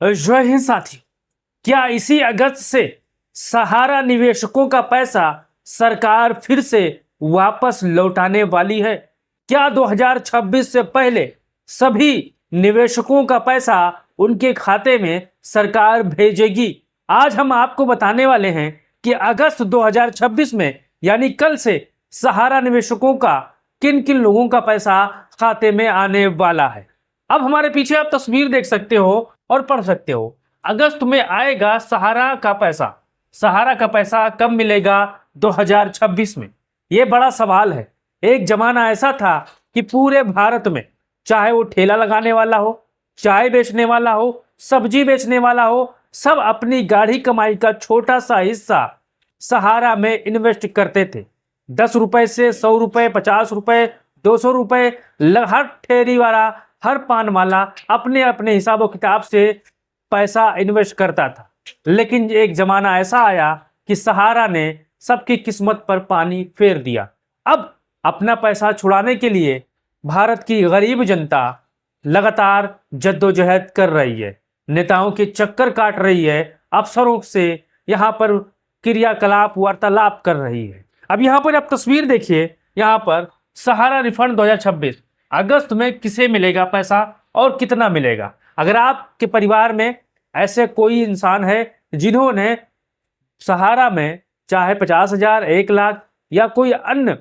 जय हिंद साथियों। क्या इसी अगस्त से सहारा निवेशकों का पैसा सरकार फिर से वापस लौटाने वाली है? क्या 2026 से पहले सभी निवेशकों का पैसा उनके खाते में सरकार भेजेगी? आज हम आपको बताने वाले हैं कि अगस्त 2026 में यानी कल से सहारा निवेशकों का किन किन लोगों का पैसा खाते में आने वाला है। अब हमारे पीछे आप तस्वीर देख सकते हो और पढ़ सकते हो। अगस्त में आएगा सहारा का पैसा। सहारा का पैसा कब मिलेगा? 2026 में। ये बड़ा सवाल है। एक जमाना ऐसा था कि पूरे भारत में, चाहे वो ठेला लगाने वाला हो, चाय बेचने वाला हो, सब्जी बेचने वाला हो, सब अपनी गाढ़ी कमाई का छोटा सा हिस्सा सहारा में इन्वेस्ट करते थे। 10 रुपए से 100 रुपए, 50 रुपए, 200 रुपए, हर ठेरी वाला, हर पान वाला अपने अपने हिसाबों किताब से पैसा इन्वेस्ट करता था। लेकिन एक जमाना ऐसा आया कि सहारा ने सबकी किस्मत पर पानी फेर दिया। अब अपना पैसा छुड़ाने के लिए भारत की गरीब जनता लगातार जद्दोजहद कर रही है, नेताओं के चक्कर काट रही है, अफसरों से यहाँ पर क्रियाकलाप वार्तालाप कर रही है। अब यहाँ पर आप तस्वीर देखिए, यहाँ पर सहारा रिफंड 2026 अगस्त में किसे मिलेगा पैसा और कितना मिलेगा। अगर आपके परिवार में ऐसे कोई इंसान है जिन्होंने सहारा में चाहे 50,000, 1 लाख या कोई अन्य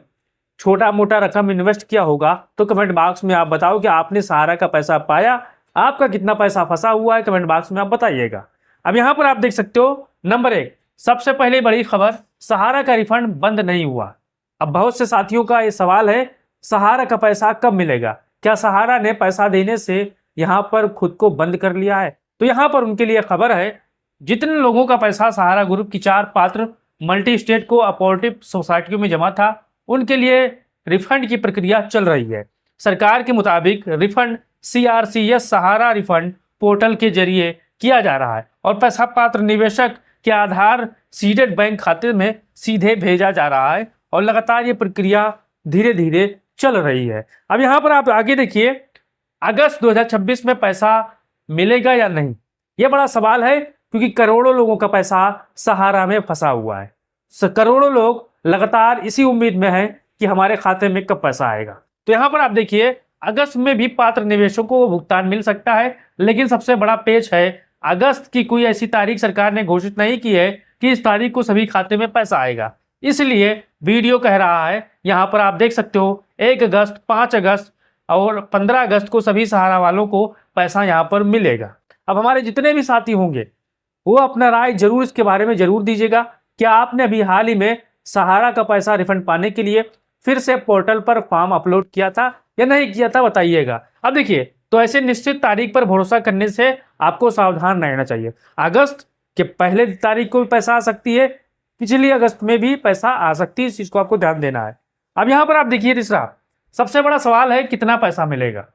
छोटा मोटा रकम इन्वेस्ट किया होगा, तो कमेंट बॉक्स में आप बताओ कि आपने सहारा का पैसा पाया, आपका कितना पैसा फंसा हुआ है, कमेंट बॉक्स में आप बताइएगा। अब यहाँ पर आप देख सकते हो, नंबर 1 सबसे पहले बड़ी खबर, सहारा का रिफंड बंद नहीं हुआ। अब बहुत से साथियों का ये सवाल है, सहारा का पैसा कब मिलेगा? क्या सहारा ने पैसा देने से यहाँ पर खुद को बंद कर लिया है? तो यहाँ पर उनके लिए खबर है, जितने लोगों का पैसा सहारा ग्रुप की 4 पात्र मल्टी स्टेट कोऑपरेटिव सोसाइटियों में जमा था, उनके लिए रिफंड की प्रक्रिया चल रही है। सरकार के मुताबिक रिफंड CRCS सहारा रिफंड पोर्टल के जरिए किया जा रहा है और पैसा पात्र निवेशक के आधार सीडेड बैंक खाते में सीधे भेजा जा रहा है और लगातार ये प्रक्रिया धीरे धीरे चल रही है। अब यहाँ पर आप आगे देखिए, अगस्त 2026 में पैसा मिलेगा या नहीं, ये बड़ा सवाल है, क्योंकि करोड़ों लोगों का पैसा सहारा में फंसा हुआ है। करोड़ों लोग लगातार इसी उम्मीद में हैं कि हमारे खाते में कब पैसा आएगा। तो यहाँ पर आप देखिए, अगस्त में भी पात्र निवेशकों को भुगतान मिल सकता है, लेकिन सबसे बड़ा पेच है, अगस्त की कोई ऐसी तारीख सरकार ने घोषित नहीं की है कि इस तारीख को सभी खाते में पैसा आएगा। इसलिए वीडियो कह रहा है, यहाँ पर आप देख सकते हो, 1 अगस्त, 5 अगस्त और 15 अगस्त को सभी सहारा वालों को पैसा यहाँ पर मिलेगा। अब हमारे जितने भी साथी होंगे वो अपना राय जरूर इसके बारे में जरूर दीजिएगा। क्या आपने अभी हाल ही में सहारा का पैसा रिफंड पाने के लिए फिर से पोर्टल पर फॉर्म अपलोड किया था या नहीं किया था, बताइएगा। अब देखिए, तो ऐसे निश्चित तारीख पर भरोसा करने से आपको सावधान रहना चाहिए। अगस्त के पहले तारीख को भी पैसा आ सकती है, पिछली अगस्त में भी पैसा आ सकती है, इस चीज को आपको ध्यान देना है। अब यहाँ पर आप देखिए, तीसरा सबसे बड़ा सवाल है, कितना पैसा मिलेगा,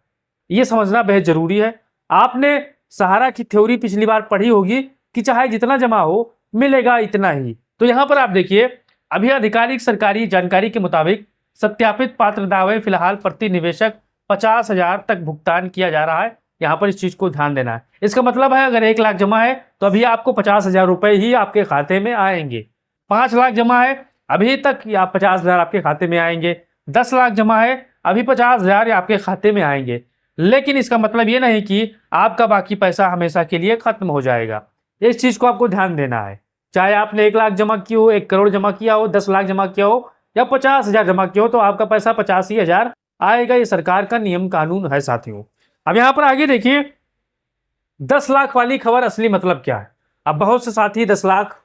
ये समझना बेहद जरूरी है। आपने सहारा की थ्योरी पिछली बार पढ़ी होगी कि चाहे जितना जमा हो मिलेगा इतना ही। तो यहाँ पर आप देखिए, अभी आधिकारिक सरकारी जानकारी के मुताबिक सत्यापित पात्र दावे फिलहाल प्रति निवेशक 50,000 तक भुगतान किया जा रहा है। यहाँ पर इस चीज को ध्यान देना है। इसका मतलब है, अगर 1 लाख जमा है तो अभी आपको 50,000 रुपए ही आपके खाते में आएंगे। 5 लाख जमा है अभी तक या 50,000 आपके खाते में आएंगे। 10 लाख जमा है अभी 50,000 आपके खाते में आएंगे। लेकिन इसका मतलब ये नहीं कि आपका बाकी पैसा हमेशा के लिए खत्म हो जाएगा। इस चीज को आपको ध्यान देना है। चाहे आपने 1 लाख जमा किया हो, 1 करोड़ जमा किया हो, 10 लाख जमा किया हो या 50,000 जमा किया हो, तो आपका पैसा 85,000 आएगा। ये सरकार का नियम कानून है साथियों। अब यहाँ पर आगे देखिए, 10 लाख वाली खबर असली मतलब क्या है। अब बहुत से साथी 10 लाख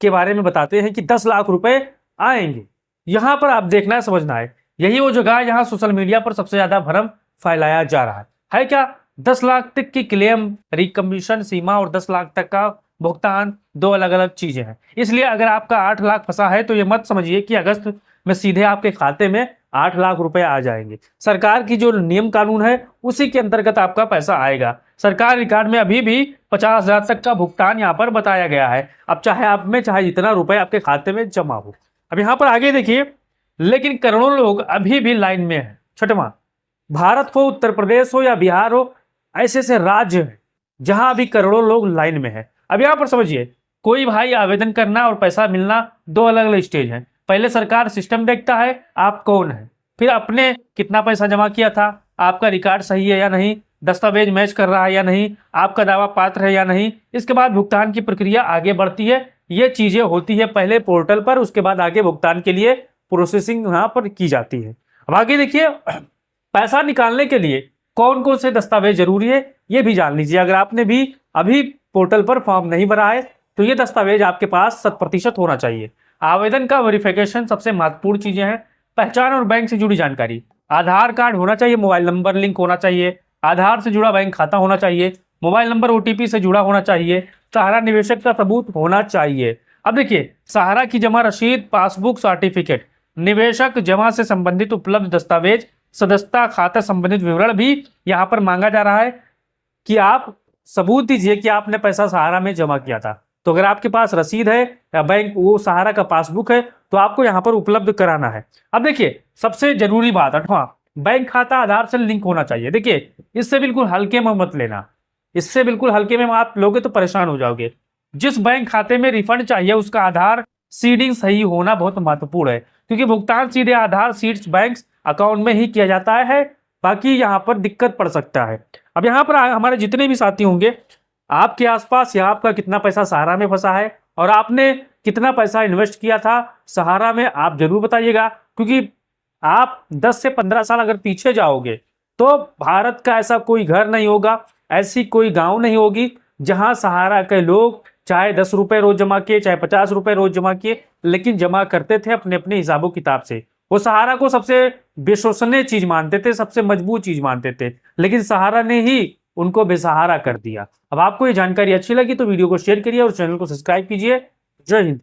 के बारे में बताते हैं कि 10 लाख रुपए आएंगे। यहाँ पर आप देखना है, समझना है, यही वो जगह है जहाँ सोशल मीडिया पर सबसे ज्यादा भ्रम फैलाया जा रहा है क्या? 10 लाख तक की क्लेम रिकमीशन सीमा और 10 लाख तक का भुगतान 2 अलग अलग चीजें हैं। इसलिए अगर आपका 8 लाख फंसा है तो ये मत समझिए कि अगस्त में सीधे आपके खाते में 8 लाख रुपए आ जाएंगे। सरकार की जो नियम कानून है उसी के अंतर्गत आपका पैसा आएगा। सरकार रिकॉर्ड में अभी भी 50,000 तक का भुगतान यहाँ पर बताया गया है। अब चाहे आप में चाहे जितना रुपए आपके खाते में जमा हो। अब यहाँ पर आगे देखिए, लेकिन करोड़ों लोग अभी भी लाइन में है। छठवां, भारत हो, उत्तर प्रदेश हो या बिहार हो, ऐसे राज्य हैं जहां अभी करोड़ों लोग लाइन में है। अब यहाँ पर समझिए, कोई भाई आवेदन करना और पैसा मिलना दो अलग अलग स्टेज हैं। पहले सरकार सिस्टम देखता है आप कौन है, फिर आपने कितना पैसा जमा किया था, आपका रिकॉर्ड सही है या नहीं, दस्तावेज मैच कर रहा है या नहीं, आपका दावा पात्र है या नहीं। इसके बाद भुगतान की प्रक्रिया आगे बढ़ती है। ये चीजें होती है पहले पोर्टल पर, उसके बाद आगे भुगतान के लिए प्रोसेसिंग यहाँ पर की जाती है। अब आगे देखिए, पैसा निकालने के लिए कौन कौन से दस्तावेज जरूरी है ये भी जान लीजिए। अगर आपने भी अभी पोर्टल पर फॉर्म नहीं भरा है तो ये दस्तावेज आपके पास 100% होना चाहिए। आवेदन का वेरिफिकेशन सबसे महत्वपूर्ण चीजें हैं। पहचान और बैंक से जुड़ी जानकारी, आधार कार्ड होना चाहिए, मोबाइल नंबर लिंक होना चाहिए, आधार से जुड़ा बैंक खाता होना चाहिए, मोबाइल नंबर ओटीपी से जुड़ा होना चाहिए, सहारा निवेशक का सबूत होना चाहिए। अब देखिए, सहारा की जमा रसीद, पासबुक, सर्टिफिकेट, निवेशक जमा से संबंधित उपलब्ध दस्तावेज, सदस्यता खाता संबंधित विवरण भी यहाँ पर मांगा जा रहा है कि आप सबूत दीजिए कि आपने पैसा सहारा में जमा किया था। तो अगर आपके पास रसीद है या बैंक वो सहारा का पासबुक है तो आपको यहाँ पर उपलब्ध कराना है। अब देखिए, सबसे जरूरी बात 8वां, बैंक खाता आधार से लिंक होना चाहिए। देखिए, इससे बिल्कुल हल्के में मत लेना, इससे बिल्कुल हल्के में आप लोगे तो परेशान हो जाओगे। जिस बैंक खाते में रिफंड चाहिए उसका आधार सीडिंग सही होना बहुत महत्वपूर्ण है, क्योंकि भुगतान सीधे आधार सीड्स बैंक अकाउंट में ही किया जाता है, बाकी यहाँ पर दिक्कत पड़ सकता है। अब यहाँ पर हमारे जितने भी साथी होंगे, आपके आसपास यहाँ आपका कितना पैसा सहारा में फंसा है और आपने कितना पैसा इन्वेस्ट किया था सहारा में, आप जरूर बताइएगा। क्योंकि आप 10 से 15 साल अगर पीछे जाओगे तो भारत का ऐसा कोई घर नहीं होगा, ऐसी कोई गांव नहीं होगी जहां सहारा के लोग चाहे 10 रुपए रोज जमा किए, चाहे 50 रुपए रोज जमा किए, लेकिन जमा करते थे अपने अपने हिसाबों किताब से। वो सहारा को सबसे विश्वसनीय चीज मानते थे, सबसे मजबूत चीज मानते थे, लेकिन सहारा ने ही उनको बेसहारा कर दिया। अब आपको ये जानकारी अच्छी लगी तो वीडियो को शेयर करिए और चैनल को सब्सक्राइब कीजिए। जय हिंद।